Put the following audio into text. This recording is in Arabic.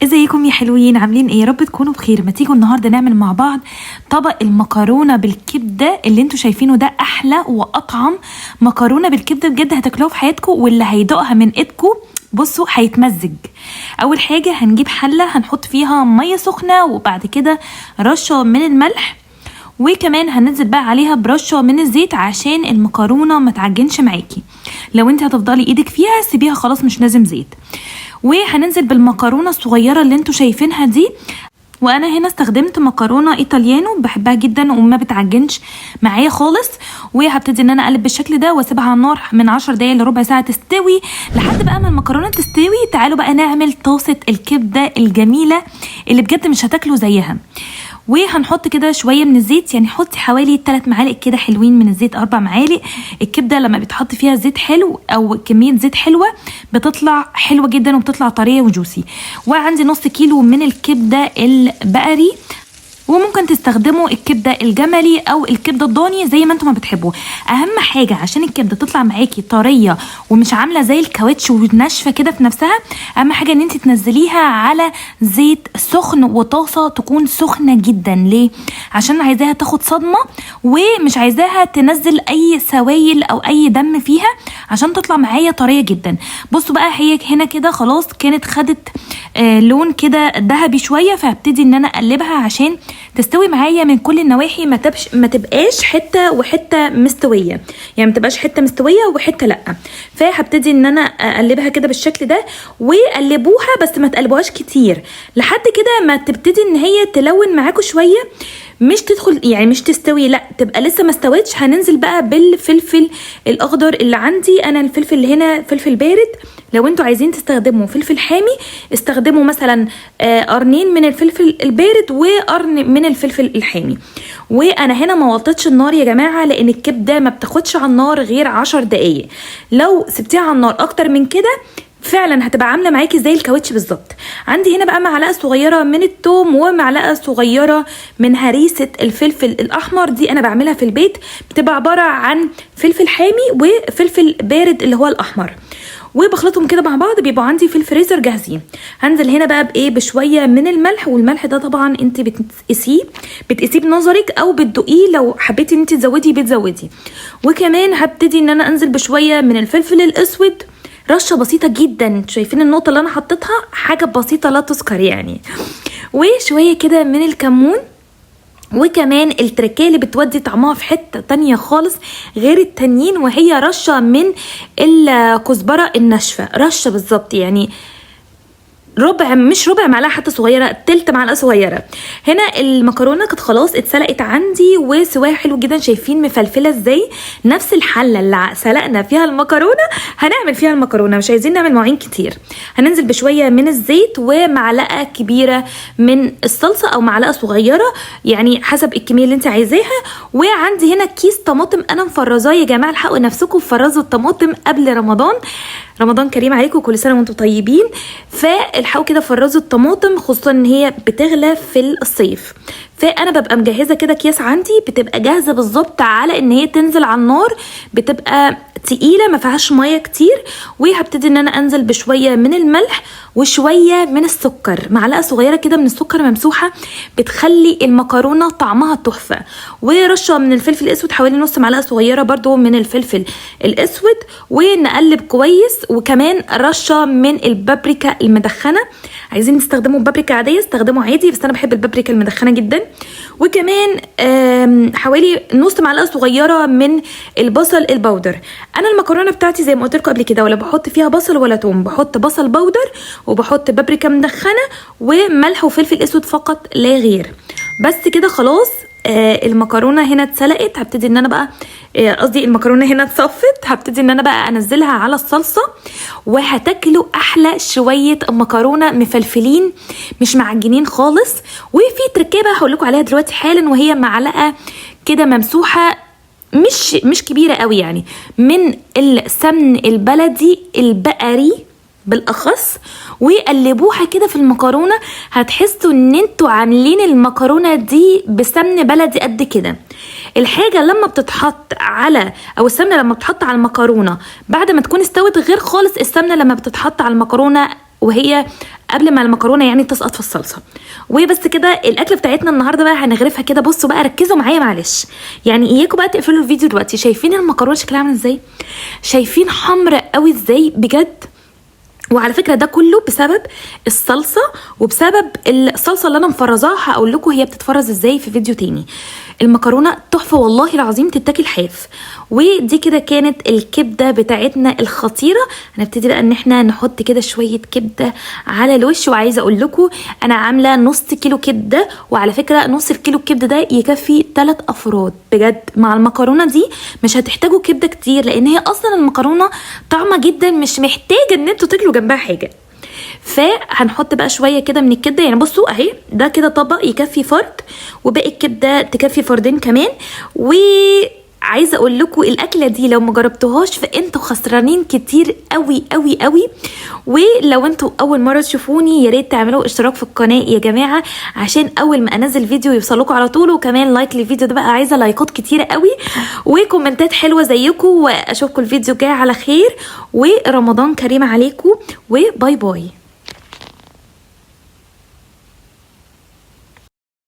ازيكم يا حلوين؟ عاملين ايه؟ يا رب تكونوا بخير. ما تيجوا النهارده نعمل مع بعض طبق المكرونه بالكبده اللي انتوا شايفينه ده. احلى واطعم مكرونه بالكبده بجد هتاكلوها في حياتكم، واللي هيدوقها من ايدكم بصوا هيتمزج. اول حاجه هنجيب حله هنحط فيها ميه سخنه، وبعد كده رشه من الملح، وكمان هننزل بقى عليها برشه من الزيت عشان المكرونه ما تعجنش معاكي. لو انت هتفضلي ايدك فيها سيبيها خلاص، مش لازم زيت. وهننزل بالمكرونه الصغيره اللي انتوا شايفينها دي. وانا هنا استخدمت مكرونه ايطاليانو، بحبها جدا وما بتعجنش معايا خالص. وهبتدي ان انا اقلب بالشكل ده واسيبها على النار من 10 دقايق لربع ساعه تستوي. لحد بقى ما المكرونه تستوي تعالوا بقى نعمل طاسه الكبده الجميله اللي بجد مش هتاكلوا زيها. وهنحط كده شويه من الزيت، يعني حطي حوالي 3 معالق كده حلوين من الزيت، 4 معالق. الكبده لما بتحط فيها زيت حلو او كميه زيت حلوه بتطلع حلوه جدا وبتطلع طريه وجوسي. وعندي نص كيلو من الكبده البقري، وممكن تستخدموا الكبده الجملي او الكبده الضاني زي ما انتم ما بتحبوا. اهم حاجه عشان الكبده تطلع معاكي طريه ومش عامله زي الكاوتش وناشفه كده في نفسها، اهم حاجه ان انت تنزليها على زيت سخن، وطاسه تكون سخنه جدا. ليه؟ عشان عايزاها تاخد صدمه، ومش عايزاها تنزل اي سوائل او اي دم فيها عشان تطلع معايا طريه جدا. بصوا بقى هي هنا كده خلاص كانت خدت لون كده ذهبي شويه، فهبتدي ان انا اقلبها عشان تستوي معايا من كل النواحي، ما تبقاش حته وحته مستويه، يعني ما تبقاش حته مستويه وحته لا. فهبتدي ان انا اقلبها كده بالشكل ده، وقلبوها بس ما تقلبوهاش كتير لحد كده ما تبتدي ان هي تلون معاكم شويه، مش تدخل يعني مش تستوي، لا تبقى لسه ما استوتش. هننزل بقى بالفلفل الاخضر اللي عندي انا. الفلفل اللي هنا فلفل بارد، لو انتوا عايزين تستخدموا فلفل حامي استخدموا مثلا قرنين من الفلفل البارد وقرن من الفلفل الحامي. وانا هنا ما وطيتش النار يا جماعه، لان الكبده ما بتاخدش على النار غير 10 دقايق. لو سبتيها على النار اكتر من كده فعلا هتبقى عامله معاكي زي الكاوتش بالظبط. عندي هنا بقى معلقه صغيره من الثوم ومعلقه صغيره من هريسه الفلفل الاحمر، دي انا بعملها في البيت، بتبقى عباره عن فلفل حامي وفلفل بارد اللي هو الاحمر، وبخلطهم كده مع بعض بيبقوا عندي في الفريزر جاهزين. هنزل هنا بقى بايه؟ بشويه من الملح، والملح ده طبعا انت بتقيسيه بنظرك او بتدوقيه، لو حبيتي ان انت تزودي بتزودي. وكمان هبتدي ان انا انزل بشويه من الفلفل الاسود، رشه بسيطه جدا. شايفين النقطه اللي انا حطيتها؟ حاجه بسيطه لا تذكر يعني. وشويه كده من الكمون، وكمان التركيه اللي بتودي طعمها في حته تانية خالص غير التانيين، وهي رشه من الكزبره الناشفه، رشه بالظبط يعني ربع، مش ربع معلقه حتى صغيره، تلت معلقه صغيره. هنا المكرونه كانت خلاص اتسلقت عندي وسواها حلو جدا، شايفين مفلفله ازاي؟ نفس الحله اللي سلقنا فيها المكرونه هنعمل فيها المكرونه، مش عايزين نعمل مواعين كتير. هننزل بشويه من الزيت ومعلقه كبيره من الصلصه او معلقه صغيره يعني حسب الكميه اللي انت عايزاها. وعندي هنا كيس طماطم انا مفرزاه يا جماعه، الحقوا نفسكم فرزوا الطماطم قبل رمضان. رمضان كريم عليكم، كل سنه وانتم طيبين. فالحقوا كده فرزوا الطماطم، خصوصا ان هي بتغلى في الصيف. فانا ببقى مجهزه كده اكياس عندي بتبقى جاهزه بالظبط على ان هي تنزل على النار، بتبقى تقيله ما فيهاش ميه كتير. وهبتدي ان انا انزل بشويه من الملح وشويه من السكر، معلقه صغيره كده من السكر ممسوحه بتخلي المكرونه طعمها تحفه. ورشه من الفلفل الاسود، حوالي نص معلقه صغيره برضو من الفلفل الاسود، ونقلب كويس. وكمان رشه من البابريكا المدخنه، عايزين تستخدموا بابريكا عاديه استخدموا عادي، بس انا بحب البابريكا المدخنه جدا. وكمان حوالي نص معلقه صغيره من البصل البودر. انا المكرونه بتاعتي زي ما قلت لكم قبل كده ولا بحط فيها بصل ولا توم، بحط بصل بودر وبحط بابريكا مدخنه وملح وفلفل اسود فقط لا غير. بس كده خلاص. المكرونه هنا اتسلقت، هبتدي ان انا بقى قصدي المكرونه هنا اتصفت، هبتدي ان انا بقى انزلها على الصلصه، وهتاكلوا احلى شويه مكرونه مفلفلين مش معجنين خالص. وفي تركيبه بقى هقول لكم عليها دلوقتي حالا، وهي معلقه كده ممسوحه مش كبيره قوي يعني من السمن البلدي البقري بالاخص، وقلبوها كده في المكرونه. هتحسوا ان انتوا عاملين المكرونه دي بسمن بلدي قد كده. الحاجه لما بتتحط على او السمنه لما بتتحط على المكرونه بعد ما تكون استوت غير خالص السمنه لما بتتحط على المكرونه وهي قبل ما المكرونه يعني تسقط في الصلصه. وبس كده الاكله بتاعتنا النهارده بقى هنغرفها كده. بصوا بقى ركزوا معايا معلش، يعني اياكم بقى تقفلوا الفيديو دلوقتي. شايفين المكرونه شكلها عامل ازاي؟ شايفين حمراء قوي ازاي بجد؟ وعلى فكره ده كله بسبب الصلصه، وبسبب الصلصه اللي انا مفرزاها هقول لكم هي بتتفرز ازاي في فيديو تاني. المكرونه تحفه والله العظيم، تتاكل حاف. ودي كده كانت الكبده بتاعتنا الخطيره. هنبتدي بقى ان احنا نحط كده شويه كبده على الوش. وعايزه اقول لكم انا عامله نص كيلو كبده، وعلى فكره نص الكيلو الكبده ده يكفي 3 افراد بجد. مع المكرونه دي مش هتحتاجوا كبده كتير، لان هي اصلا المكرونه طعمه جدا، مش محتاجه ان انتوا تاكلوا جنبها حاجه. فهنحط بقى شويه كده من الكبده، يعني بصوا اهي ده كده طبق يكفي فرد، وباقي الكبده تكفي فردين كمان. وعايزه اقول لكم الاكله دي لو ما جربتوهاش فانتوا خسرانين كتير قوي قوي قوي. ولو انتوا اول مره تشوفوني يا ريت تعملوا اشتراك في القناه يا جماعه، عشان اول ما انزل فيديو يوصلكم على طول. وكمان لايك للفيديو ده، بقى عايزه لايكات كتيره قوي وكومنتات حلوه زيكم. واشوفكم الفيديو الجاي على خير، ورمضان كريم عليكم، وباي باي.